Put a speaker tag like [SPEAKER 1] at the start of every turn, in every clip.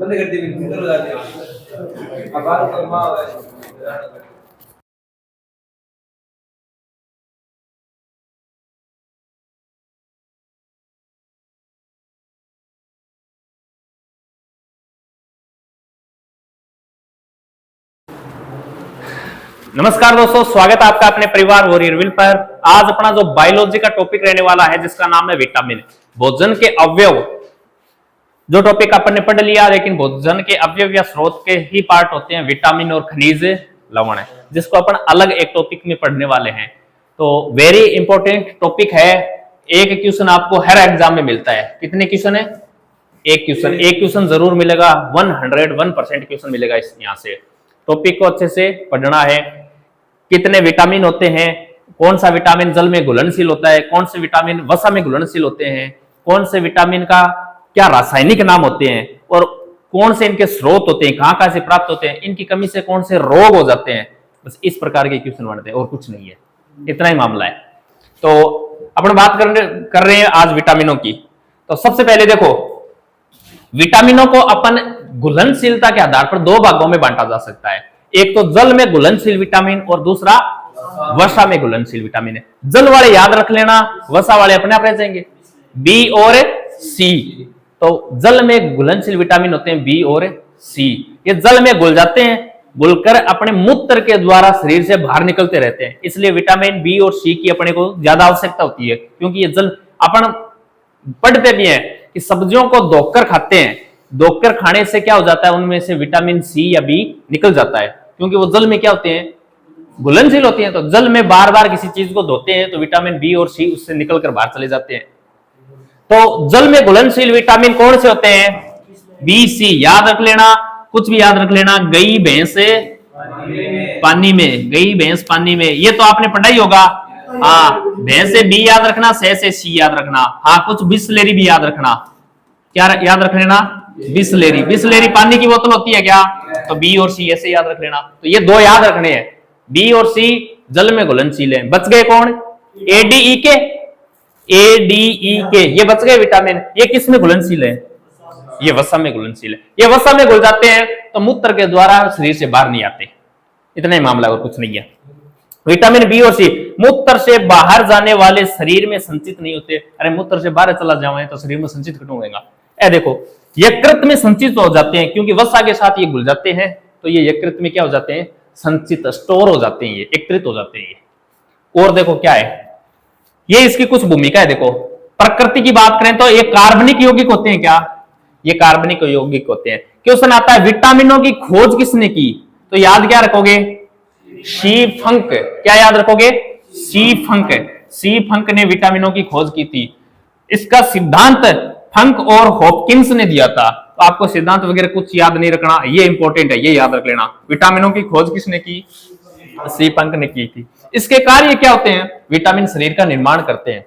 [SPEAKER 1] बंद कर दी फिर लगा दिया अब बात तो मां
[SPEAKER 2] नमस्कार दोस्तों, स्वागत है आपका अपने परिवार वॉरियर व्हील पर। आज अपना जो बायोलॉजी का टॉपिक रहने वाला है जिसका नाम है विटामिन। भोजन के अवयव जो टॉपिक अपन ने पढ़ लिया, लेकिन भोजन के अवयव या स्रोत के ही पार्ट होते हैं विटामिन और खनिज लवण है, जिसको अपन अलग एक टॉपिक में पढ़ने वाले हैं। तो वेरी इंपॉर्टेंट टॉपिक है। एक क्वेश्चन आपको हर एग्जाम में मिलता है। कितने क्वेश्चन है? एक क्वेश्चन जरूर मिलेगा। 101% क्वेश्चन मिलेगा इस यहां से। टॉपिक को अच्छे से पढ़ना है। कितने विटामिन होते हैं, कौन सा विटामिन जल में घुलनशील होता है, कौन से विटामिन वसा में घुलनशील होते हैं, कौन से विटामिन का क्या रासायनिक नाम होते हैं, और कौन से इनके स्रोत होते हैं, कहां से प्राप्त होते हैं, इनकी कमी से कौन से रोग हो जाते हैं। बस इस प्रकार के क्वेश्चन बनते हैं और कुछ नहीं है। इतना ही मामला है। तो अपन बात कर रहे हैं आज विटामिनों की। तो सबसे पहले देखो, विटामिनों को अपन घुलनशीलता के आधार पर दो भागों में बांटा जा सकता है। एक तो जल में घुलनशील विटामिन और दूसरा वसा में घुलनशील विटामिन है। जल वाले याद रख लेना, वसा वाले अपने आप रह जाएंगे, बी और सी। तो जल में घुलनशील विटामिन होते हैं बी और सी। ये जल में घुल जाते हैं, घुलकर अपने मूत्र के द्वारा शरीर से बाहर निकलते रहते हैं। इसलिए विटामिन बी और सी की अपने को ज्यादा आवश्यकता होती है, क्योंकि ये जल अपन पढ़ते भी हैं कि सब्जियों को धोकर खाते हैं। धोकर खाने से क्या हो जाता है, उनमें से विटामिन सी या बी निकल जाता है, क्योंकि वो जल में क्या होते हैं, घुलनशील होती हैं। तो जल में बार बार किसी चीज को धोते हैं तो विटामिन बी और सी उससे निकलकर बाहर चले जाते हैं। तो जल में घुलनशील विटामिन कौन से होते हैं? B C. याद रख लेना, कुछ भी याद रख लेना। गई भैंस पानी में, गई भैंस पानी में, ये तो आपने पढ़ा ही होगा। हाँ, भैंस से बी याद रखना, से सी याद रखना। हाँ, कुछ बिस्लेरी भी याद रखना। क्या याद रख लेना? बिस्लेरी। बिस्लेरी पानी की बोतल होती है क्या? तो बी और सी ऐसे याद रख लेना। तो ये दो याद रखने हैं, बी और सी जल में घुलनशील है। बच गए कौन? एडीई के, एडीई के ये बच गए विटामिन। ये किस में घुलनशील है? ये वसा में घुलनशील है। ये वसा में घुल जाते हैं तो मूत्र के द्वारा शरीर से बाहर नहीं आते। इतना ही मामला और कुछ नहीं है। विटामिन बी और सी मूत्र से बाहर जाने वाले शरीर में संचित नहीं होते। अरे मूत्र से बाहर चला जाए तो शरीर में संचित क्यों होगा? देखो, यकृत में संचित हो जाते हैं, क्योंकि वसा के साथ ये घुल जाते हैं। तो ये यकृत में क्या हो जाते हैं? संचित, स्टोर हो जाते हैं, ये एकत्रित हो जाते हैं ये। और देखो क्या है, ये इसकी कुछ भूमिका है। देखो, प्रकृति की बात करें तो ये कार्बनिक यौगिक होते हैं क्या? ये कार्बनिक यौगिक होते हैं। क्वेश्चन आता है विटामिनों की खोज किसने की? तो याद क्या रखोगे? सी फंक। क्या याद रखोगे? सी फंक। सी फंक ने विटामिनों की खोज की थी। इसका सिद्धांत फंक और हॉपकिंस ने दिया था। तो आपको सिद्धांत वगैरह कुछ याद नहीं रखना, ये इंपॉर्टेंट है, ये याद रख लेना। विटामिनों की खोज किसने की? सी फंक ने की थी। इसके कार्य क्या होते हैं? विटामिन शरीर का निर्माण करते हैं,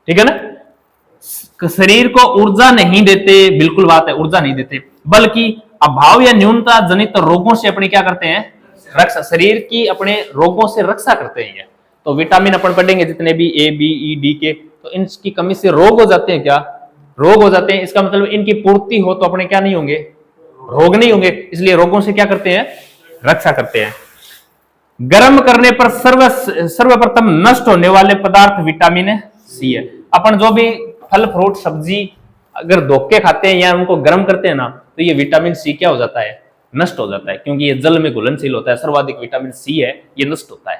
[SPEAKER 2] ठीक है ना। शरीर को ऊर्जा नहीं देते, बिल्कुल बात है, ऊर्जा नहीं देते, बल्कि अभाव या न्यूनता जनित रोगों से अपनी क्या करते हैं? रक्षा, शरीर की अपने रोगों से रक्षा करते हैं। तो विटामिन अपन पढ़ेंगे जितने भी ए बी ई डी के, तो इनकी कमी से रोग हो जाते हैं क्या? रोग हो जाते हैं। इसका मतलब इनकी पूर्ति हो तो अपने क्या नहीं होंगे? रोग नहीं होंगे। इसलिए रोगों से क्या करते हैं? रक्षा करते हैं। गर्म करने पर सर्वप्रथम नष्ट होने वाले पदार्थ विटामिन सी है। अपन जो भी फल फ्रूट सब्जी अगर धोके खाते हैं या उनको गर्म करते हैं ना, तो ये विटामिन सी क्या हो जाता है? नष्ट हो जाता है, क्योंकि ये जल में घुलनशील होता है। सर्वाधिक विटामिन सी है, ये नष्ट होता है।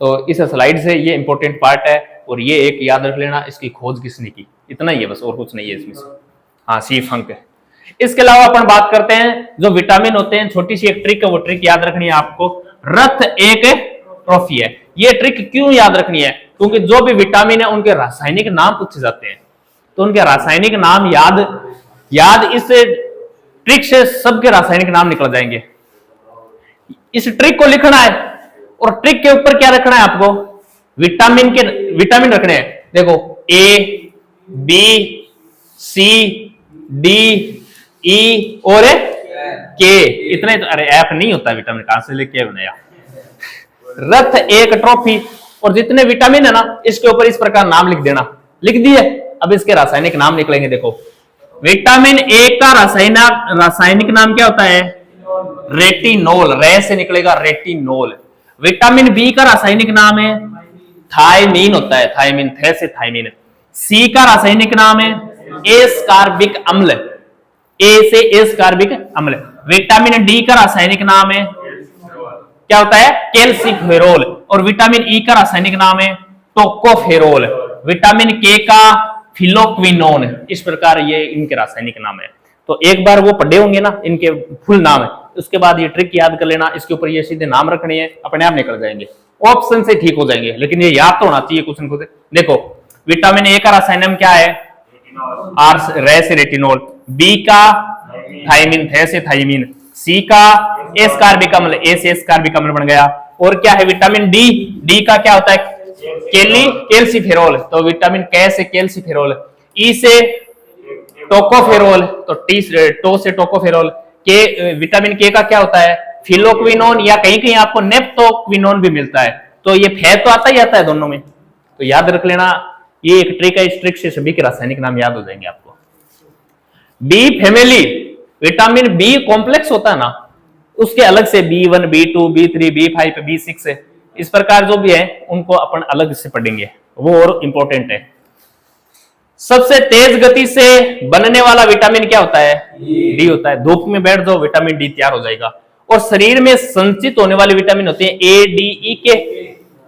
[SPEAKER 2] तो इस स्लाइड से ये इंपॉर्टेंट पार्ट है। और ये एक याद रख लेना, इसकी खोज किसने की, इतना ही है बस, और कुछ नहीं है इसमें से। हाँ, सी फंक है। इसके अलावा अपन बात करते हैं जो विटामिन होते हैं, छोटी सी एक ट्रिक है, वो ट्रिक याद रखनी है आपको। रथ एक ट्रॉफी है। ये ट्रिक क्यों याद रखनी है? क्योंकि जो भी विटामिन है उनके रासायनिक नाम पूछे जाते हैं। तो उनके रासायनिक नाम याद इस ट्रिक से सबके रासायनिक नाम निकल जाएंगे। इस ट्रिक को लिखना है और ट्रिक के ऊपर क्या रखना है आपको? विटामिन रखने हैं। देखो, A B C D E और के, इतना ही तो। अरे एफ नहीं होता विटामिन, कहां से लेके बनाया? रथ एक ट्रॉफी। और जितने विटामिन है ना, इसके ऊपर इस प्रकार नाम लिख देना। लिख दिए। अब इसके रासायनिक नाम निकलेंगे। देखो, विटामिन ए का रासायनिक नाम क्या होता है? रेटिनोल। रे से निकलेगा रेटिनोल। विटामिन बी का रासायनिक नाम है थायमीन होता है, थायमीन, थे से थायमीन। सी का रासायनिक नाम है एस्कार्बिक अम्ल, ए से एस्कार्बिक अम्ल। विटामिन डी का रासायनिक नाम है क्या होता है? कैल्सीफेरोल। और विटामिन ई का रासायनिक नाम है टोकोफेरोल। विटामिन के का फिलोक्विनोन। इस प्रकार ये इनके रासायनिक नाम है। तो एक बार वो पढ़े होंगे ना इनके फुल नाम है, उसके बाद ये ट्रिक याद कर लेना, इसके ऊपर ये सीधे नाम रखने हैं, अपने आप निकल जाएंगे, ऑप्शन से ठीक हो जाएंगे, लेकिन ये याद तो होना चाहिए क्वेश्चन को। देखो विटामिन ए का रासायनिक क्या है? आर रे से रेटिनोल। बी का थायमीन, थे से थायमीन। सी का एस्कार्बिक अम्ल, ए से एस्कार्बिक अम्ल बन गया। और क्या है? Vitamin D. डी का क्या होता है? कैल्सीफेरोल, तो विटामिन के से कैल्सीफेरोल। ई से टोकोफेरोल, तो टो से टोकोफेरोल। के विटामिन के का क्या होता है? फिलोक्विनोन, या कहीं कहीं आपको नेप्टोक्विनोन भी मिलता है। तो ये फे तो आता ही आता है दोनों में, तो याद रख लेना, ये एक ट्रिक है, इस ट्रिक से सभी के रासायनिक नाम याद हो जाएंगे आपको। B family, vitamin B complex होता है ना, उसके अलग से B1, B2, B3, B5, B6 है, इस प्रकार जो भी है उनको अपन अलग से पढ़ेंगे, वो और इंपॉर्टेंट है। सबसे तेज गति से बनने वाला विटामिन क्या होता है? डी होता है। धूप में बैठ जाओ, विटामिन डी तैयार हो जाएगा। और शरीर में संचित होने वाले विटामिन होते हैं ए, डी, ई के।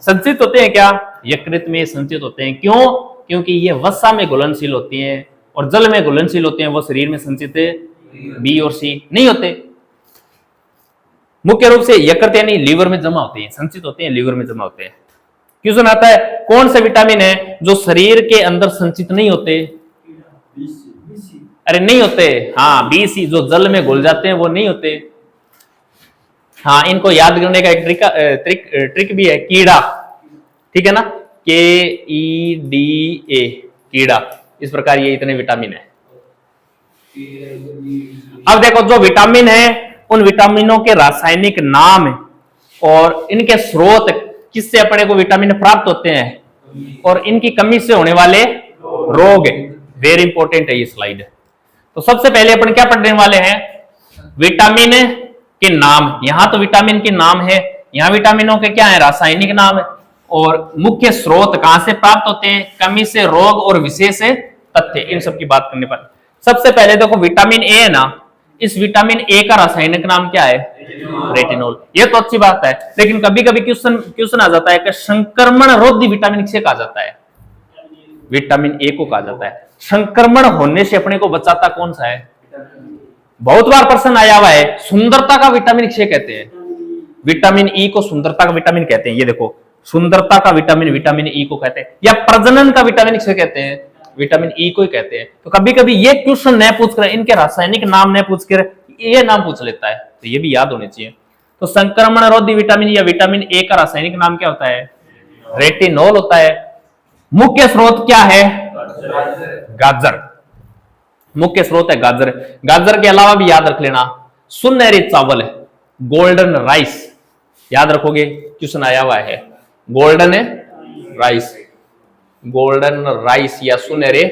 [SPEAKER 2] संचित होते हैं क्या? यकृत में संचित होते हैं। क्यों? क्योंकि ये वसा में घुलनशील होती हैं और जल में घुलनशील होते हैं, वो शरीर में संचित बी और सी नहीं होते। मुख्य रूप से यकृत यानी लीवर में जमा होते हैं, संचित होते हैं, लीवर में जमा होते हैं। क्वेश्चन आता है कौन से विटामिन है जो शरीर के अंदर संचित नहीं होते? अरे नहीं होते, हाँ बी सी, जो जल में घुल जाते हैं वो नहीं होते। हाँ, इनको याद करने का एक ट्रिक भी है, कीड़ा, ठीक है ना, KEDA, कीड़ा। इस प्रकार ये इतने विटामिन है। अब देखो जो विटामिन है उन विटामिनों के रासायनिक नाम और इनके स्रोत, किससे अपने को विटामिन प्राप्त होते हैं और इनकी कमी से होने वाले रोग, वेरी इंपॉर्टेंट है ये स्लाइड। तो सबसे पहले अपन क्या पढ़ने वाले हैं? विटामिन के नाम। यहां तो विटामिन के नाम है, यहां विटामिनों के क्या है? रासायनिक नाम है। और मुख्य स्रोत कहां से प्राप्त होते हैं, कमी से रोग और विशेष तथ्य, इन सब की बात करने पर सबसे पहले देखो विटामिन ए है ना, इस विटामिन ए का रासायनिक नाम क्या है? रेटिनोल। ये तो अच्छी बात है, लेकिन कभी कभी क्वेश्चन आ जाता है कि संक्रमण रोधी विटामिन किसे कहा जाता है? विटामिन ए को कहा जाता है। संक्रमण होने से अपने को बचाता कौन सा है? बहुत बार प्रश्न आया हुआ है, सुंदरता का विटामिन किसे कहते हैं? विटामिन ई को सुंदरता का विटामिन कहते हैं। ये देखो, सुंदरता का विटामिन विटामिन ई को कहते हैं। या प्रजनन का विटामिन किसे कहते हैं? विटामिन ई को ही कहते हैं। तो कभी कभी ये क्वेश्चन न पूछकर, इनके रासायनिक नाम न पूछकर ये नाम पूछ लेता है, तो ये भी याद होने चाहिए। तो संक्रमण रोधी विटामिन या विटामिन ए का रासायनिक नाम क्या होता है? रेटिनोल होता है। मुख्य स्रोत क्या है? गाजर। मुख्य स्रोत है गाजर। गाजर के अलावा भी याद रख लेना, सुनहरे चावल, गोल्डन राइस, याद रखोगे, क्वेश्चन आया हुआ है, गोल्डन राइस, गोल्डन राइस या सुनहरे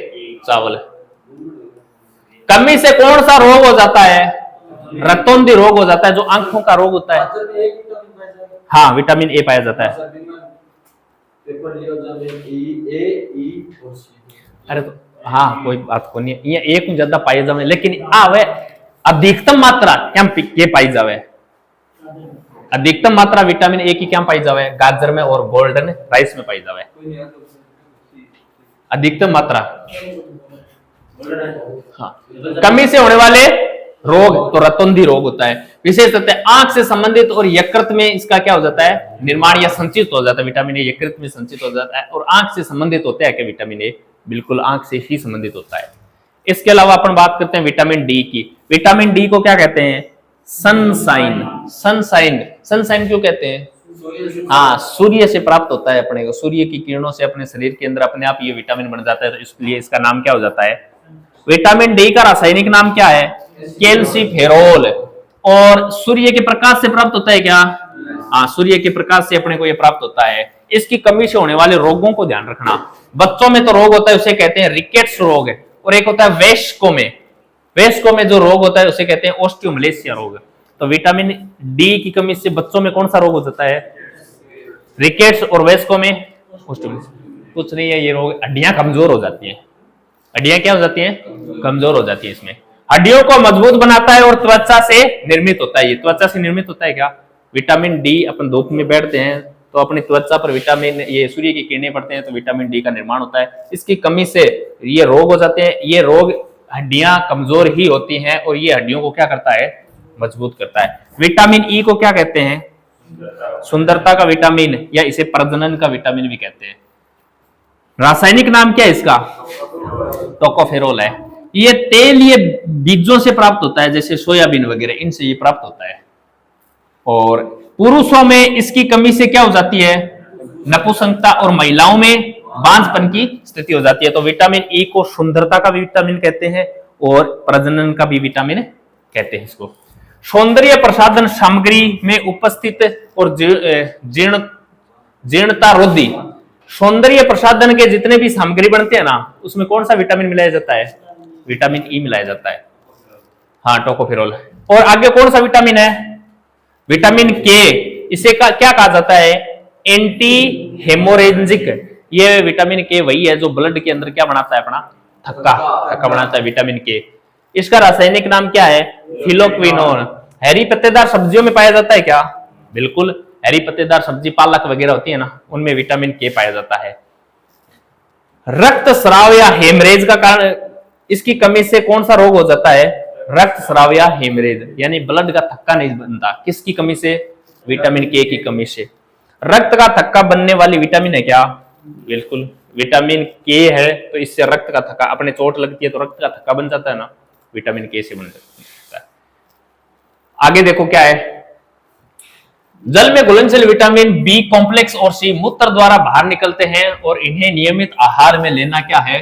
[SPEAKER 2] चावल। कमी से कौन सा रोग हो जाता है? रतौंधी रोग हो जाता है, जो आंखों का रोग होता है। हाँ, विटामिन ए पाया जाता है। अरे तो हाँ, कोई बात को नहीं, ये एक ज्यादा पाई जावे, लेकिन आवे अधिकतम मात्रा क्या पाई जावे? अधिकतम मात्रा विटामिन ए की क्या पाई जावे? गाजर में और गोल्डन राइस में पाई जावे। अधिकतम मात्रा। हाँ, कमी से होने वाले रोग तो रतौंधी रोग होता है। विशेष तथ्य आंख से संबंधित और यकृत में इसका क्या हो जाता है? निर्माण या संचित हो जाता है। विटामिन ए यकृत में संचित हो जाता है और आंख से संबंधित होता है क्या विटामिन ए? बिल्कुल आंख से ही संबंधित होता है। इसके अलावा अपन बात करते हैं विटामिन डी की। विटामिन डी को क्या कहते हैं? सनशाइन। सनशाइन, सनशाइन क्यों कहते हैं? हाँ, सूर्य से प्राप्त होता है अपने को, सूर्य की किरणों से अपने शरीर के अंदर अपने आप ये विटामिन बन जाता है, तो इसलिए इसका नाम क्या हो जाता है? विटामिन डी का रासायनिक नाम क्या है? कैल्सीफेरोल। और सूर्य के प्रकाश से प्राप्त होता है क्या? हाँ, सूर्य के प्रकाश से अपने को ये प्राप्त होता है। इसकी कमी से होने वाले रोगों को ध्यान रखना। बच्चों में तो रोग होता है, उसे कहते हैं रिकेट्स रोग, और एक होता है वयस्कों में, वयस्कों में जो रोग होता है उसे कहते हैं ऑस्टियोमलेशिया रोग। तो विटामिन डी की कमी से बच्चों में कौन सा रोग हो जाता है? रिकेट्स। और वयस्कों में ऑस्टियोमलेशिया। कुछ नहीं है, ये रोग हड्डियां कमजोर हो जाती हैं। हड्डियां क्या हो जाती हैं? कमजोर हो जाती है। इसमें हड्डियों को मजबूत बनाता है और त्वचा से निर्मित होता है। ये त्वचा से निर्मित होता है क्या? विटामिन डी, अपन धूप में बैठते हैं तो अपनी त्वचा पर विटामिन, ये सूर्य की किरणें पड़ते हैं तो विटामिन डी का निर्माण होता है। इसकी कमी से ये रोग हो जाते हैं। ये रोग, हड्डियां कमजोर ही होती हैं और ये हड्डियों को क्या करता है? मजबूत करता है। विटामिन ई को क्या कहते हैं? सुंदरता का विटामिन, या इसे प्रजनन का विटामिन भी कहते हैं। रासायनिक नाम क्या है इसका? टोकोफेरोल है। ये तेल ये बीजों से प्राप्त होता है, जैसे सोयाबीन वगैरह, इनसे ये प्राप्त होता है। और पुरुषों में इसकी कमी से क्या हो जाती है? नपुंसकता, और महिलाओं में बांझपन की स्थिति हो जाती है। तो विटामिन ई को सुंदरता का भी विटामिन कहते हैं और प्रजनन का भी विटामिन कहते हैं इसको। सौंदर्य प्रसाधन सामग्री में उपस्थित और जीर्णता रोधी, सौंदर्य प्रसाधन के जितने भी सामग्री बनते हैं ना, उसमें कौन सा विटामिन मिलाया जाता है? विटामिन ई मिलाया जाता है। हाँ, टोकोफेरोल। और आगे कौन सा विटामिन है? विटामिन के। इसे क्या कहा जाता है? Anti haemorrhagic. ये विटामिन के वही है जो ब्लड के अंदर क्या बनाता है? अपना थक्का बनाता है, विटामिन के। इसका रासायनिक नाम क्या है? फिलोक्विनोन। हरी पत्तेदार सब्जियों में पाया जाता है क्या? बिल्कुल, हरी पत्तेदार सब्जी, पालक वगैरह होती है ना, उनमें विटामिन के पाया जाता है। रक्त स्राव या हेमरेज का कारण, इसकी कमी से कौन सा रोग हो जाता है? रक्त स्राव या हेमरेज, यानी ब्लड का थक्का नहीं बनता। किसकी कमी से? विटामिन के की कमी से। रक्त का थक्का बनने वाली विटामिन है क्या? बिल्कुल, विटामिन के है। तो इससे रक्त का थक्का, अपने चोट लगती है तो रक्त का थक्का बन जाता है ना, विटामिन के से बन जाता है। आगे देखो क्या है? जल में घुलनशील विटामिन बी कॉम्प्लेक्स और सी मूत्र द्वारा बाहर निकलते हैं और इन्हें नियमित आहार में लेना क्या है?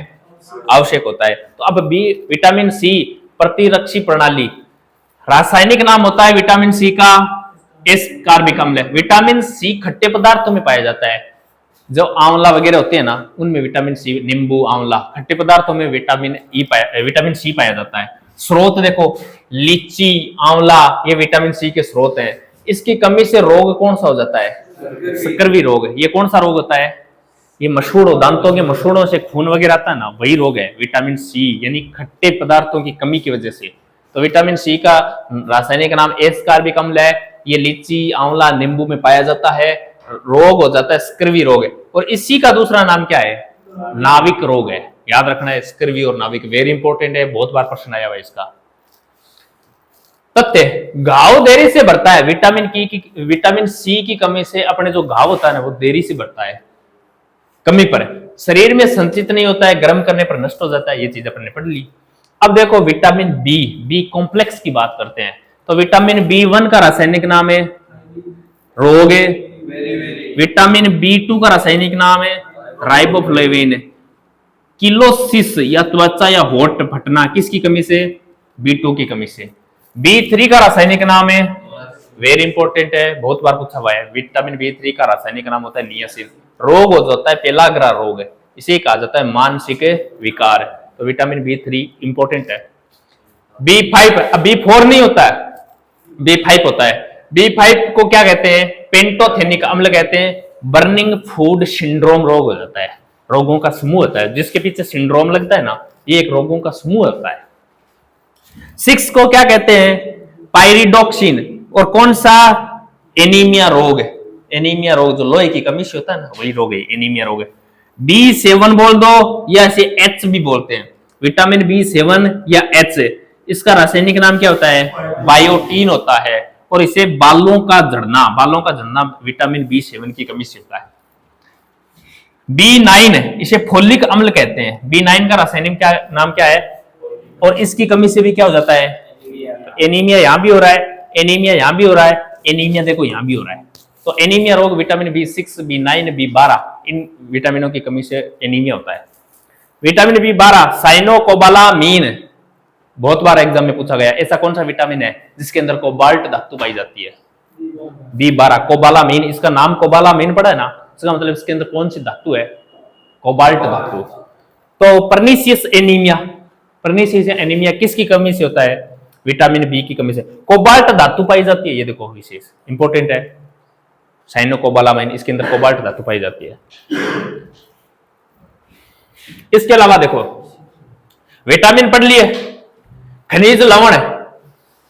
[SPEAKER 2] आवश्यक होता है। तो अब बी, विटामिन सी प्रतिरक्षी प्रणाली, रासायनिक नाम होता है विटामिन सी का एस कार्बिक अम्ल। विटामिन सी खट्टे पदार्थों में पाया जाता है। जो आंवला वगैरह होते हैं ना, उनमें विटामिन सी, नींबू, आंवला, खट्टे पदार्थों में विटामिन सी पाया जाता है। स्रोत देखो, लीची, आंवला, ये विटामिन सी के स्रोत हैं। इसकी कमी से रोग कौन सा हो जाता है? स्कर्वी रोग। ये कौन सा रोग होता है? ये मसूड़ों, दांतों के मसूड़ों से खून वगैरह आता है ना, वही रोग है विटामिन सी, यानी खट्टे पदार्थों की कमी की वजह से। तो विटामिन सी का रासायनिक नाम एस कार्बिक अम्ल है। ये लीची, आंवला, नींबू में पाया जाता है। रोग हो जाता है स्कर्वी रोग है। और इसी का दूसरा नाम क्या है? नाविक रोग है। याद रखना है, स्कर्वी और नाविक वेरी इंपॉर्टेंट है, बहुत बार प्रश्न आया हुआ इसका। तथ्य, घाव देरी से बढ़ता है। विटामिन सी की कमी से अपने जो घाव होता है ना, वो देरी से बढ़ता है। कमी पर शरीर में संचित नहीं होता है, गर्म करने पर नष्ट हो जाता है। ये चीज अपने पढ़ ली। अब देखो विटामिन बी कॉम्प्लेक्स की बात करते हैं। तो विटामिन B1 का रासायनिक नाम है रोग है। विटामिन B2 का रासायनिक नाम है राइबोफ्लेविन। किलोसिस या त्वचा या होठ फटना, किसकी कमी से? B2 की कमी से। B3 का रासायनिक नाम है, वेरी इंपॉर्टेंट है, बहुत बार पूछा हुआ है। विटामिन B3 का रासायनिक नाम होता है नियासिन। रोग हो जाता है पेलाग्रा रोग, इसे कहा जाता है मानसिक विकार। तो विटामिन B3 इंपॉर्टेंट है। B5, B4 नहीं होता है, B5 होता है। B5 को क्या कहते हैं? पेंटोथेनिक अम्ल कहते हैं। बर्निंग फूड सिंड्रोम रोग हो जाता है। रोगों का समूह होता है, जिसके पीछे सिंड्रोम लगता है ना, ये एक रोगों का समूह होता है। 6 को क्या कहते हैं? पायरिडॉक्सिन। और कौन सा? एनीमिया रोग। एनीमिया रोग जो लोहे की कमी से होता है ना, वही रोग है, एनीमिया रोग है। B7 बोल दो, या इसे H भी बोलते हैं। विटामिन B7 या H, इसका रासायनिक नाम क्या होता है? बायोटीन होता है। और इसे बालों का झड़ना विटामिन B7 की कमी से होता है। B9, इसे फोलिक अम्ल कहते हैं। B9 का रासायनिक नाम क्या है? और इसकी कमी से भी क्या हो जाता है? एनीमिया। यहां भी हो रहा है, एनीमिया यहां भी हो रहा है, एनीमिया देखो यहां भी हो रहा है। तो एनीमिया रोग विटामिन B6, B9, B12, इन विटामिनों की कमी से एनीमिया होता है। विटामिन B12 साइनोकोबालामीन, बहुत बार एग्जाम में पूछा गया। ऐसा कौन सा विटामिन है जिसके अंदर कोबाल्ट धातु पाई जाती है? B12 कोबालामीन। इसका नाम कोबालामीन पड़ा है ना, इसका मतलब इसके अंदर कौन सी धातु है? कोबाल्ट धातु। तो पर्नीशियस एनीमिया, पर्निशियस एनीमिया किसकी कमी से होता है? विटामिन बी की कमी से। कोबाल्ट धातु पाई जाती है, ये देखो विशेष इंपॉर्टेंट है, साइनोकोबालामाइन, इसके अंदर कोबाल्ट धातु पाई जाती है। इसके अलावा देखो विटामिन पढ़ लिए, खनिज लवण।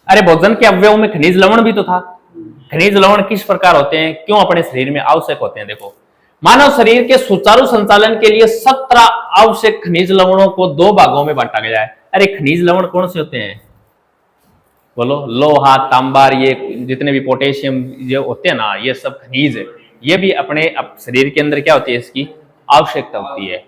[SPEAKER 2] अरे भोजन के अवयव में खनिज लवण भी तो था। खनिज लवण किस प्रकार होते हैं, क्यों अपने शरीर में आवश्यक होते हैं? देखो, मानव शरीर के सुचारू संचालन के लिए 17 आवश्यक खनिज लवणों को 2 भागों में बांटा गया है। अरे खनिज लवण कौन से होते हैं? बोलो, लोहा, तांबा, ये जितने भी पोटेशियम ये होते हैं ना, ये सब खनिज है। ये भी अपने शरीर के अंदर क्या होती है, इसकी आवश्यकता होती है।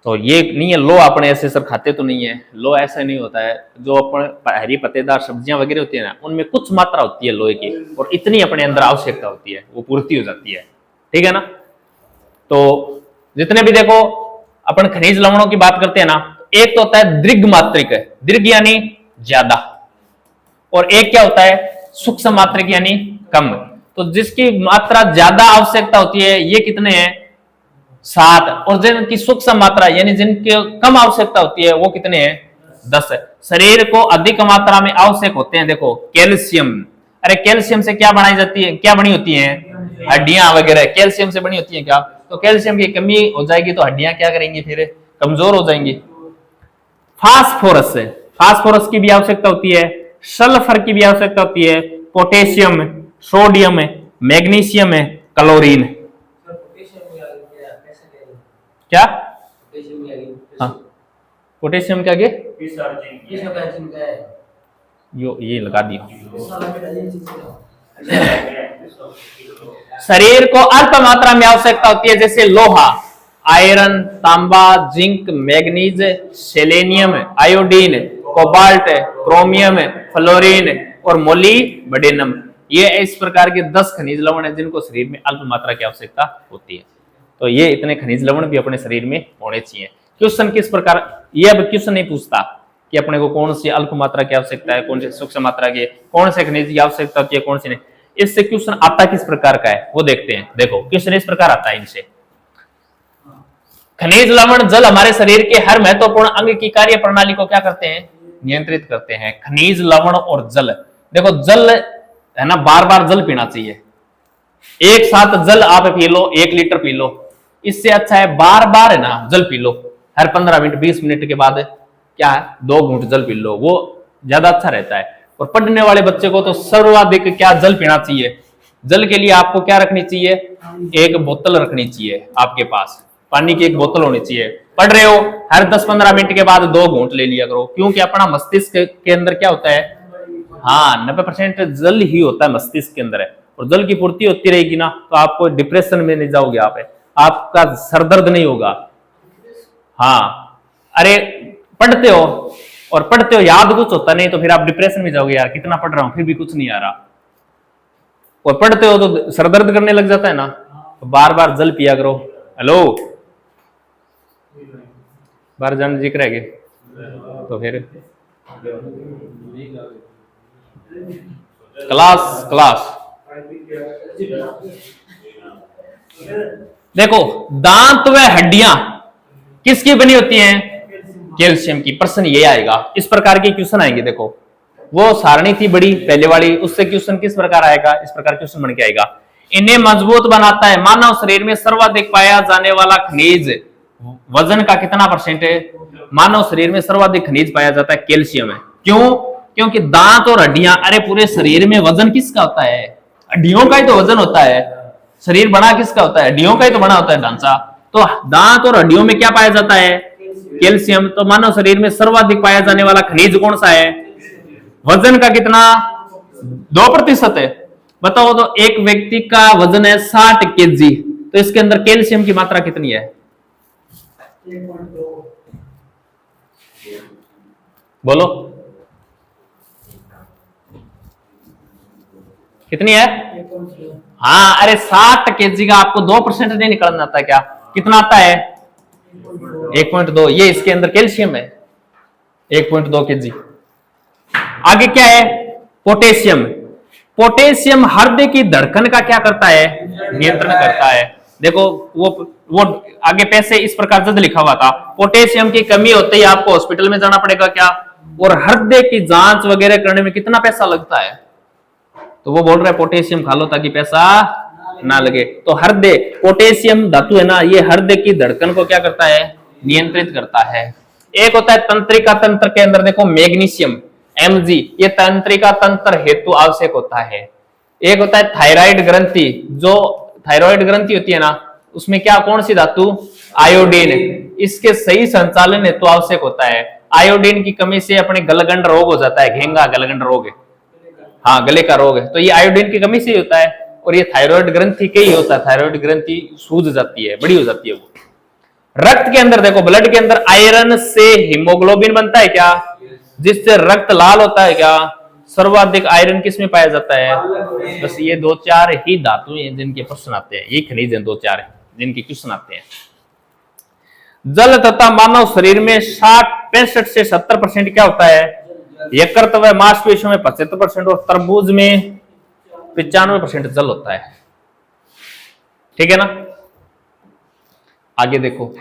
[SPEAKER 2] तो ये नहीं है लो अपने ऐसे सब खाते तो नहीं है, लो ऐसा नहीं होता है। जो अपन हरी पत्तेदार सब्जियां वगैरह होती है ना, उनमें कुछ मात्रा होती है लोहे की, और इतनी अपने अंदर आवश्यकता होती है, वो पूर्ति हो जाती है। ठीक है ना? तो जितने भी देखो अपन खनिज लवणों की बात करते हैं ना, एक तो होता है दीर्घ मात्रिक, दीर्घ यानी ज्यादा, और एक क्या होता है सूक्ष्म मात्रिक यानी कम। तो जिसकी मात्रा ज्यादा आवश्यकता होती है ये कितने हैं? 7, और जिनकी सूक्ष्म मात्रा यानी जिनकी कम आवश्यकता होती है वो कितने हैं? 10 है। शरीर को अधिक मात्रा में आवश्यक होते हैं देखो कैल्शियम। अरे कैल्शियम से क्या बनाई जाती है, क्या बनी होती है? हड्डियां वगैरह कैल्शियम से बनी होती है क्या? तो कैल्शियम की कमी हो जाएगी तो हड्डियां क्या करेंगी, फिर कमजोर हो जाएंगी। फास्फोरस, फास्फोरस की भी आवश्यकता होती है, सल्फर की भी आवश्यकता होती है, पोटेशियम, सोडियम, मैग्नीशियम, क्लोरीन। क्या? हाँ, पोटेशियम क्या आगे ये लगा दिया। शरीर को अल्प मात्रा में आवश्यकता होती है, जैसे लोहा, आयरन, तांबा, zinc, manganese, selenium, iodine, cobalt, chromium, fluorine और मोलिब्डेनम। ये इस प्रकार के 10 खनिज लवण है जिनको शरीर में अल्प मात्रा की आवश्यकता होती है। तो ये इतने खनिज लवण भी अपने शरीर में होने चाहिए। क्वेश्चन किस प्रकार, ये अब क्वेश्चन नहीं पूछता कि अपने को कौन सी अल्प मात्रा की आवश्यकता है, कौन से सूक्ष्म मात्रा की, कौन से खनिज की आवश्यकता होती है, कौन सी नहीं। इससे क्वेश्चन आता किस प्रकार का है वो देखते हैं। देखो क्वेश्चन इस प्रकार आता है इनसे, खनिज लवण जल हमारे शरीर के हर महत्वपूर्ण अंग की कार्य प्रणाली को क्या करते हैं? नियंत्रित करते हैं। खनिज लवण और जल, देखो जल है ना, बार बार जल पीना चाहिए। एक साथ जल आप P low, 1 litre P low, इससे अच्छा है बार बार है ना जल पी लो। हर 15 मिनट 20 मिनट के बाद क्या है 2 घूंट जल पी लो, वो ज्यादा अच्छा रहता है। और पढ़ने वाले बच्चे को तो सर्वाधिक क्या जल पीना चाहिए। जल के लिए आपको क्या रखनी चाहिए? एक बोतल रखनी चाहिए आपके पास, पानी की एक बोतल होनी चाहिए। पढ़ रहे हो हर 10-15 मिनट के बाद 2 घूंट ले लिया करो, क्योंकि अपना मस्तिष्क के अंदर क्या होता है? हाँ, 90% जल ही होता है मस्तिष्क के अंदर है, और जल की पूर्ति होती रहेगी ना तो आपको डिप्रेशन में नहीं जाओगे, आपका सर दर्द नहीं होगा। हाँ, अरे पढ़ते हो और पढ़ते हो याद कुछ होता नहीं तो फिर आप डिप्रेशन में जाओगे, यार कितना पढ़ रहा हूं फिर भी कुछ नहीं आ रहा। और पढ़ते हो तो सर दर्द करने लग जाता है ना, तो बार बार जल पिया करो। हेलो, बार जान जिक्र है तो फिर क्लास देखो, दांत व हड्डियां किसकी बनी होती हैं? कैल्शियम की। प्रश्न ये आएगा, इस प्रकार के क्वेश्चन आएंगे। देखो वो सारणी थी बड़ी पहले वाली, उससे क्वेश्चन किस प्रकार आएगा? इस प्रकार क्वेश्चन बन के आएगा। इन्हें मजबूत बनाता है। मानव शरीर में सर्वाधिक पाया जाने वाला खनिज वजन का कितना % है? मानव शरीर में सर्वाधिक खनिज पाया जाता है कैल्शियम है। क्यों? क्योंकि दांत और हड्डियां, अरे पूरे शरीर में वजन किसका होता है? हड्डियों का ही तो वजन होता है। शरीर बना किसका होता है? हड्डियों का ही तो बना होता है ढांचा। तो दांत और हड्डियों में क्या पाया जाता है? कैल्शियम। तो मानव शरीर में सर्वाधिक पाया जाने वाला खनिज कौन सा है? वजन का कितना? 2% है। बताओ तो एक व्यक्ति का वजन है 60 kg, तो इसके अंदर कैल्शियम की मात्रा कितनी है? बोलो कितनी है? हाँ, अरे 60 kg का आपको 2% नहीं निकलना आता क्या? कितना आता है? 1.2। ये इसके अंदर कैल्शियम है, 1.2 kg। आगे क्या है? पोटेशियम। पोटेशियम हृदय की धड़कन का क्या करता है? नियंत्रण करता है। देखो वो आगे पैसे इस प्रकार से लिखा हुआ था, पोटेशियम की कमी होते ही आपको हॉस्पिटल में जाना पड़ेगा क्या, और हृदय की जांच वगैरह करने में कितना पैसा लगता है, तो वो बोल रहा है पोटेशियम खा लो ताकि पैसा ना लगे। तो हृदय, पोटेशियम धातु है ना, ये हृदय की धड़कन को क्या करता है, नियंत्रित करता है। एक होता है तंत्रिका तंत्र के अंदर देखो मैग्नीशियम Mg, ये तंत्रिका तंत्र हेतु आवश्यक होता है। एक होता है थायराइड ग्रंथि, जो थायराइड ग्रंथि होती है ना, उसमें क्या, कौन सी धातु, आयोडीन, इसके सही संचालन हेतु आवश्यक होता है। आयोडीन की कमी से अपने गलगंड रोग हो जाता है, घेंगा गलगंड रोग है, हाँ गले का रोग है, तो ये आयोडीन की कमी से ही होता है। और ये थायराइड ग्रंथि के ही होता है, थायराइड ग्रंथि सूज जाती है, बड़ी हो जाती है वो। रक्त के अंदर देखो, ब्लड के अंदर आयरन से हीमोग्लोबिन बनता है क्या, जिससे रक्त लाल होता है क्या, सर्वाधिक आयरन किस में पाया जाता है, बस ये 2-4 ही धातु हैं जिनके प्रश्न आते हैं, ये खनिज हैं 2-4 जिनके क्वेश्चन आते हैं। जल तथा मानव शरीर में 65 से 70% क्या होता है, यकृत व मांसपेशियों में 75% और तरबूज में 95% जल होता है, ठीक है ना। आगे देखो,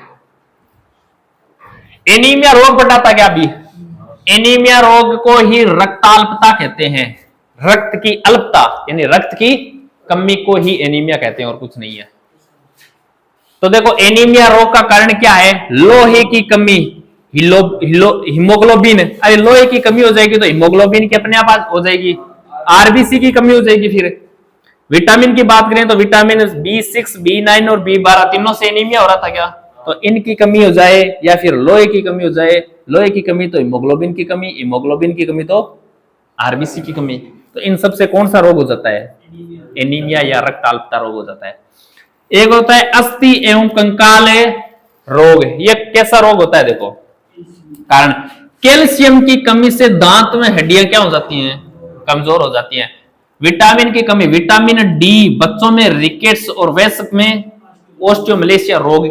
[SPEAKER 2] एनीमिया रोग बताता क्या अभी, एनीमिया रोग को ही रक्ताल्पता कहते हैं, रक्त की अल्पता यानी रक्त की कमी को ही एनीमिया कहते हैं और कुछ नहीं है। तो देखो एनीमिया रोग का कारण क्या है, लोहे की कमी, हीमोग्लोबिन, अरे लोहे की कमी हो जाएगी तो हीमोग्लोबिन की अपने आप हो जाएगी, आरबीसी की कमी हो जाएगी। फिर विटामिन की बात करें तो विटामिन B6, B9 और B12 तीनों से एनीमिया हो रहा था क्या, तो इनकी कमी हो जाए या फिर लोहे की कमी हो जाए, लोहे की कमी तो हीमोग्लोबिन की कमी, हीमोग्लोबिन की कमी तो आरबीसी की कमी, तो इन सब से कौन सा रोग हो जाता है, एनीमिया या रक्ताल्पता रोग हो जाता है। एक होता है अस्थि एवं कंकाल रोग, ये कैसा रोग होता है, देखो कारण कैल्शियम की कमी से दांत में हड्डियां क्या हो जाती हैं, कमजोर हो जाती हैं। विटामिन की कमी, विटामिन डी, बच्चों में रिकेट्स और वयस्क में ओस्टियोमलेशिया रोग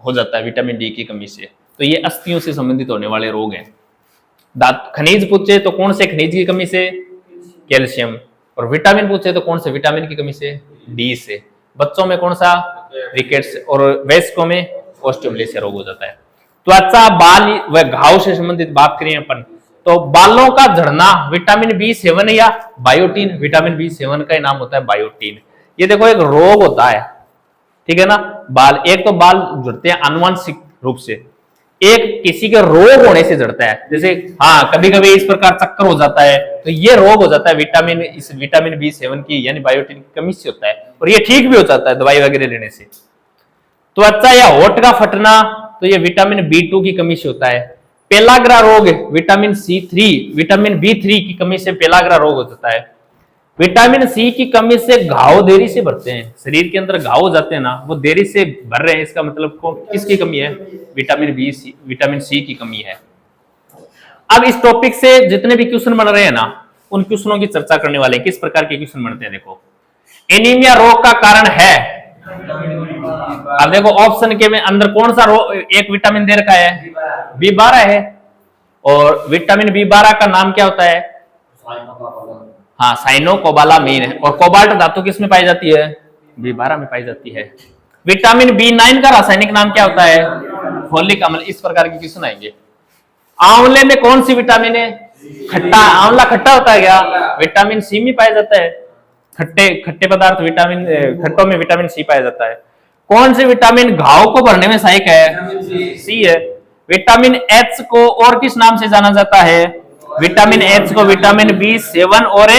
[SPEAKER 2] हो जाता है विटामिन डी की कमी से, तो ये अस्थियों से संबंधित होने वाले रोग हैं। खनिज पूछे तो कौन से खनिज की कमी से, कैल्शियम, और विटामिन पूछे तो कौन से विटामिन की कमी से, डी से, बच्चों में कौन सा, रिकेट्स, और वयस्कों में ओस्टियोमलेशिया रोग हो जाता है। त्वचा, बाल व घाव से संबंधित बात करें अपन, तो बालों का झड़ना विटामिन B7 या बायोटीन, विटामिन B7 का नाम होता है बायोटीन, ये देखो एक रोग होता है, ठीक है ना। बाल, एक तो बाल झड़ते हैं आनुवंशिक रूप से, एक किसी के रोग होने से झड़ता है, जैसे हाँ कभी कभी इस प्रकार चक्कर हो जाता है, तो ये रोग हो जाता है विटामिन B7 की यानी बायोटीन की कमी से होता है, और ये ठीक भी हो जाता है दवाई वगैरह लेने से। त्वचा या होठ का फटना, तो ये विटामिन B2 की कमी से होता है। पेलाग्रा रोग, विटामिन C3, विटामिन B3 की कमी से पेलाग्रा रोग हो जाता है। विटामिन सी की कमी से घाव देरी से भरते हैं, शरीर के अंदर घाव हो जाते हैं ना, वो देरी से भर रहे हैं, इसका मतलब किसकी कमी है, विटामिन सी की कमी है। अब इस टॉपिक से जितने भी क्वेश्चन बन रहे हैं ना, उन क्वेश्चनों की चर्चा करने वाले हैं। किस प्रकार के क्वेश्चन बनते हैं, देखो एनीमिया रोग का कारण है, अब देखो ऑप्शन के में अंदर कौन सा रोग, एक विटामिन दे रखा है B12 है, और विटामिन B12 का नाम क्या होता है, हाँ साइनोकोबालामीन है, और कोबाल्ट धातु किस में पाई जाती है, B12 में पाई जाती है। विटामिन B9 का रासायनिक नाम क्या होता है, फोलिक अम्ल। इस प्रकार के क्वेश्चन आएंगे। आंवले में कौन सी विटामिन है, खट्टा, आंवला खट्टा होता है क्या, विटामिन सी में पाया जाता है, खट्टे पदार्थ विटामिन, खट्टों में विटामिन सी पाया जाता है। कौन सी विटामिन घाव को भरने में सहायक है, सी है। विटामिन एच को और किस नाम से जाना जाता है, विटामिन एच को विटामिन B7 और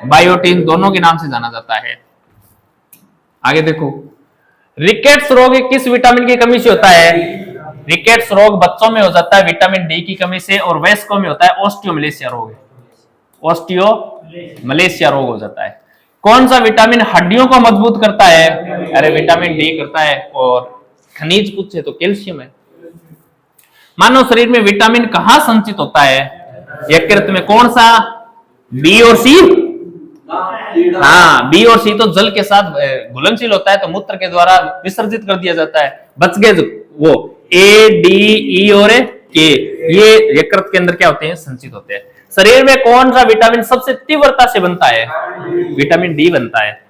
[SPEAKER 2] बायोटीन दोनों के नाम से जाना जाता है। आगे देखो, रिकेट्स रोग किस विटामिन की कमी से होता है, रिकेट्स रोग बच्चों में हो जाता है विटामिन डी की कमी से, और वयस्कों में होता है ओस्टियोमलेशिया रोग, ओस्टियोमलेशिया रोग हो जाता है। कौन सा विटामिन हड्डियों को मजबूत करता है, अरे विटामिन डी करता है, और खनिज पूछे तो कैल्शियम है। मानव शरीर में विटामिन कहां संचित होता है, यकृत में, कौन सा, बी और सी, हाँ बी और सी तो जल के साथ घुलनशील होता है, तो मूत्र के द्वारा विसर्जित कर दिया जाता है। बच गए वो ए, डी, ई और के, ये यकृत के अंदर क्या होते हैं, संचित होते हैं। शरीर में कौन सा विटामिन सबसे तीव्रता से बनता है, विटामिन डी बनता है।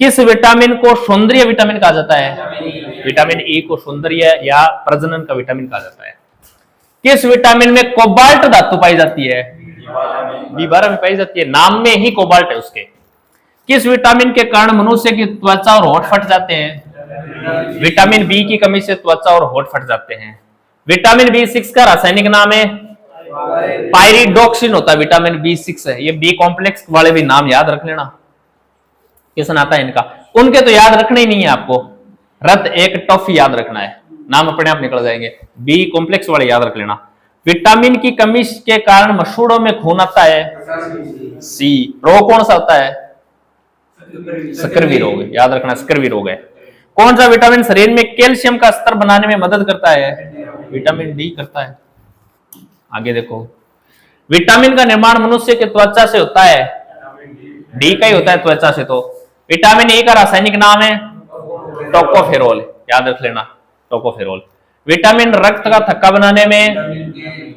[SPEAKER 2] किस विटामिन को सौंदर्य विटामिन कहा जाता है? विटामिन ई को सौंदर्य या प्रजनन का विटामिन कहा जाता है। किस विटामिन में कोबाल्ट धातु पाई जाती है? B12 में पाई जाती है, नाम में ही कोबाल्ट है उसके। किस विटामिन के कारण मनुष्य की त्वचा और होंठ फट जाते हैं? विटामिन बी की कमी से त्वचा और होंठ फट जाते हैं। विटामिन B6 का रासायनिक नाम है पायरिडोक्सिन होता है, विटामिन B6 है। ये बी कॉम्प्लेक्स वाले भी नाम याद रख लेना, क्वेश्चन आता है इनका। उनके तो याद रखने ही नहीं है आपको, रत एक टॉफी याद रखना है, नाम अपने आप निकल जाएंगे। बी कॉम्प्लेक्स वाले याद रख लेना। विटामिन की कमी के कारण मसूड़ों में खून आता है। सी। रोग कौन सा होता है? स्कर्वी रोग, याद रखना स्कर्वी रोग है। कौन सा विटामिन शरीर में कैल्शियम का स्तर बनाने में मदद करता है? विटामिन डी करता है। आगे देखो, विटामिन का निर्माण मनुष्य के त्वचा से होता है, डी का ही होता है त्वचा से। तो विटामिन ए का रासायनिक नाम है टोकोफेरोल, याद रख लेना टोकोफेरोल। विटामिन रक्त का थक्का बनाने में,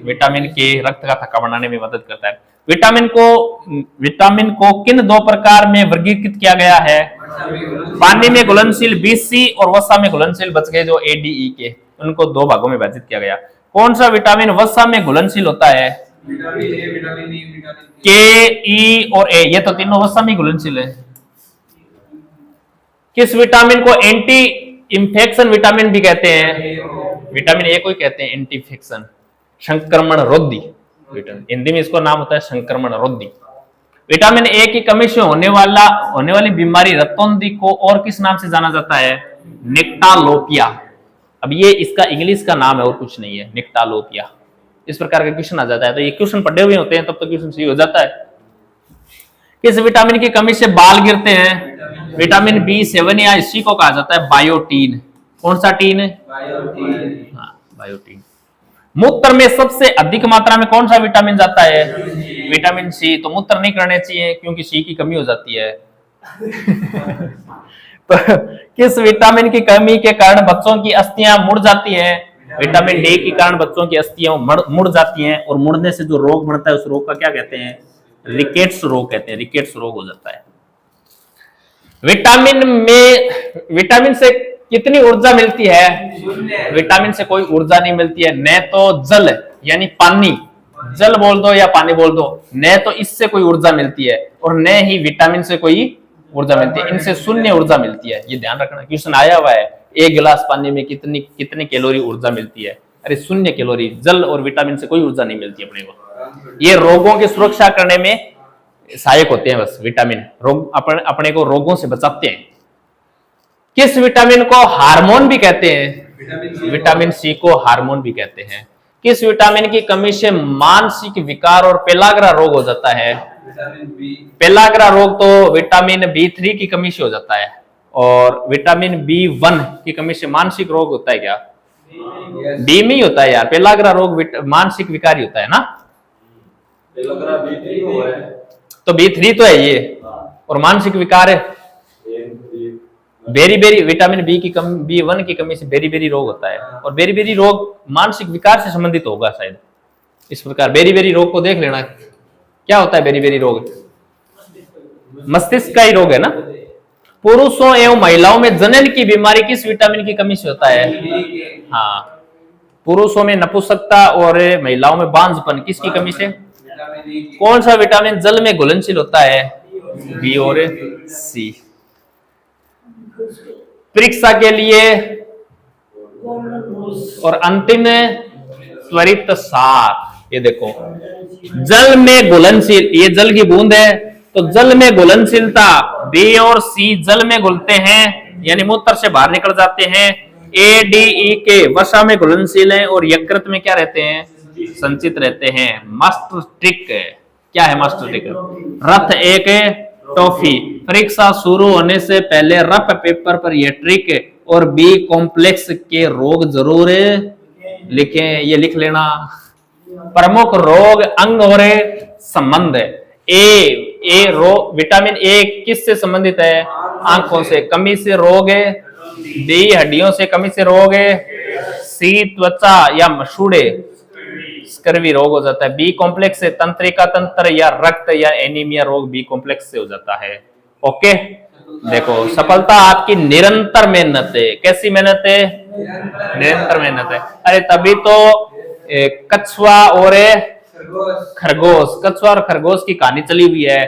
[SPEAKER 2] विटामिन के रक्त का थक्का बनाने में मदद करता है। विटामिन को किन दो प्रकार में वर्गीकृत किया गया है? पानी में घुलनशील BC और वसा में घुलनशील बच गए जो ADE के, उनको दो भागों में विभाजित किया गया। कौन सा विटामिन वसा में घुलनशील होता है? K, E और A, ये तो तीनों वसा में घुलनशील है। किस विटामिन को एंटी इंफेक्शन विटामिन भी कहते हैं? विटामिन ए को ही कहते हैं एंटी इंफेक्शन, संक्रमण रोधी विटामिन, हिंदी में इसको नाम होता है संक्रमण रोधी। विटामिन ए की कमी से होने वाली बीमारी रतौंधी को और किस नाम से जाना जाता है? निक्टालोपिया। अब ये इसका इंग्लिश का नाम है और कुछ नहीं है, निक्टालोपिया। इस प्रकार का क्वेश्चन आ जाता है, तो ये क्वेश्चन पढ़े हुए होते हैं तब तो क्वेश्चन सही हो जाता है। किस विटामिन की कमी से बाल गिरते हैं? विटामिन B7 या इसी को कहा जाता है बायोटीन। कौन सा टीन है? हाँ, बायोटीन। मूत्र में सबसे अधिक मात्रा में कौन सा विटामिन जाता है? Vitamin C. तो मूत्र नहीं करने चाहिए क्योंकि सी की कमी हो जाती है। तो किस विटामिन की कमी के कारण बच्चों की अस्थियां मुड़ जाती हैं? विटामिन डी के कारण बच्चों की अस्थियां मुड़ जाती हैं, और मुड़ने से जो रोग बनता है उस रोग का क्या कहते हैं? रिकेट्स रोग कहते हैं, रिकेट्स रोग हो जाता है। विटामिन से कितनी ऊर्जा मिलती है? विटामिन से कोई ऊर्जा नहीं मिलती है। न तो जल यानी पानी, जल बोल दो या पानी बोल दो, न तो इससे कोई ऊर्जा मिलती है और न ही विटामिन से कोई ऊर्जा मिलती है। इनसे शून्य ऊर्जा मिलती है, ये ध्यान रखना। क्वेश्चन आया हुआ है, एक गिलास पानी में कितनी कैलोरी ऊर्जा मिलती है? अरे 0 कैलोरी। जल और विटामिन से कोई ऊर्जा नहीं मिलती अपने को। ये रोगों की सुरक्षा करने में सहायक होते हैं बस विटामिन, रोग अपने को रोगों से बचाते हैं। किस विटामिन को हार्मोन भी कहते हैं? विटामिन सी को हार्मोन भी कहते हैं। किस विटामिन की कमी से मानसिक विकार और पेलाग्रा रोग हो जाता है? पेलाग्रा रोग तो विटामिन B3 की कमी से हो जाता है, और विटामिन B1 की कमी से मानसिक रोग होता है क्या? डी में ही होता है यार, पेलाग्रा रोग मानसिक विकार ही होता है ना। तो B3 तो है ये, और मानसिक विकार है बेरी विटामिन B1 की कमी से बेरी रोग होता है, और बेरी रोग मानसिक विकार से संबंधित होगा शायद। इस प्रकार बेरी रोग को देख लेना, क्या होता है बेरी रोग? मस्तिष्क का ही रोग है ना। पुरुषों एवं महिलाओं में जनन की बीमारी किस विटामिन की कमी से होता है? हाँ, पुरुषों में नपुंसकता और महिलाओं में बांझपन किसकी कमी से? कौन सा विटामिन जल में घुलनशील होता है? बी और सी। परीक्षा के लिए और अंतिम त्वरित सार, ये देखो, जल में घुलनशील, ये जल की बूंद है, तो जल में घुलनशीलता बी और सी जल में घुलते हैं यानी मूत्र से बाहर निकल जाते हैं। ADE के वसा में घुलनशील है और यकृत में क्या रहते हैं? संचित रहते हैं। मास्टर ट्रिक क्या है? मास्टर ट्रिक रथ एक टॉफी। परीक्षा शुरू होने से पहले रफ पेपर पर यह ट्रिक और बी कॉम्प्लेक्स के रोग जरूर लिखें, ये लिख लेना। प्रमुख रोग अंग और संबंध। विटामिन ए किससे संबंधित है? आंखों से कमी से रोग है। बी हड्डियों से कमी से रोग है। सी त्वचा या मसूड़े स्कर्वी रोग हो जाता है। बी कॉम्प्लेक्स से तंत्रिका तंत्र या रक्त या एनीमिया रोग बी कॉम्प्लेक्स से हो जाता है। ओके, देखो सफलता आपकी निरंतर मेहनत है। कैसी मेहनत है? निरंतर मेहनत है। अरे तभी तो कछुआ और खरगोश, कछुआ और खरगोश की कहानी चली हुई है।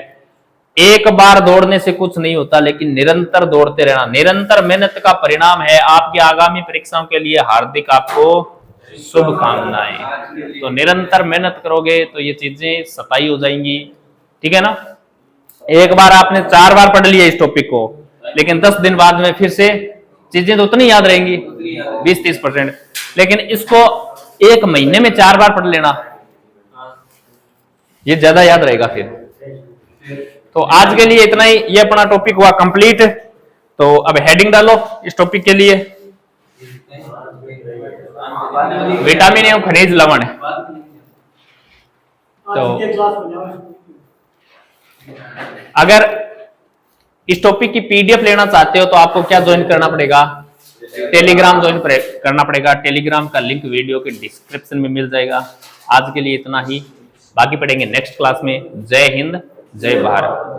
[SPEAKER 2] एक बार दौड़ने से कुछ नहीं होता, लेकिन निरंतर दौड़ते रहना, निरंतर मेहनत का परिणाम है। आपकी आगामी परीक्षाओं के लिए हार्दिक आपको शुभकामनाएं। तो निरंतर मेहनत करोगे तो ये चीजें सताई हो जाएंगी, ठीक है ना। एक बार आपने 4 बार पढ़ लिया इस टॉपिक को, लेकिन 10 दिन बाद में फिर से चीजें तो उतनी याद रहेंगी 20-30%, लेकिन इसको 1 महीने में 4 बार पढ़ लेना, ये ज्यादा याद रहेगा फिर। तो आज के लिए इतना ही, ये अपना टॉपिक हुआ कंप्लीट। तो अब हेडिंग डालो इस टॉपिक के लिए, विटामिन एवं खनिज लवण। तो अगर इस टॉपिक की पीडीएफ लेना चाहते हो तो आपको क्या ज्वाइन करना पड़ेगा? टेलीग्राम ज्वाइन करना पड़ेगा। टेलीग्राम का लिंक वीडियो के डिस्क्रिप्शन में मिल जाएगा। आज के लिए इतना ही, बाकी पढ़ेंगे नेक्स्ट क्लास में। जय हिंद, जय भारत।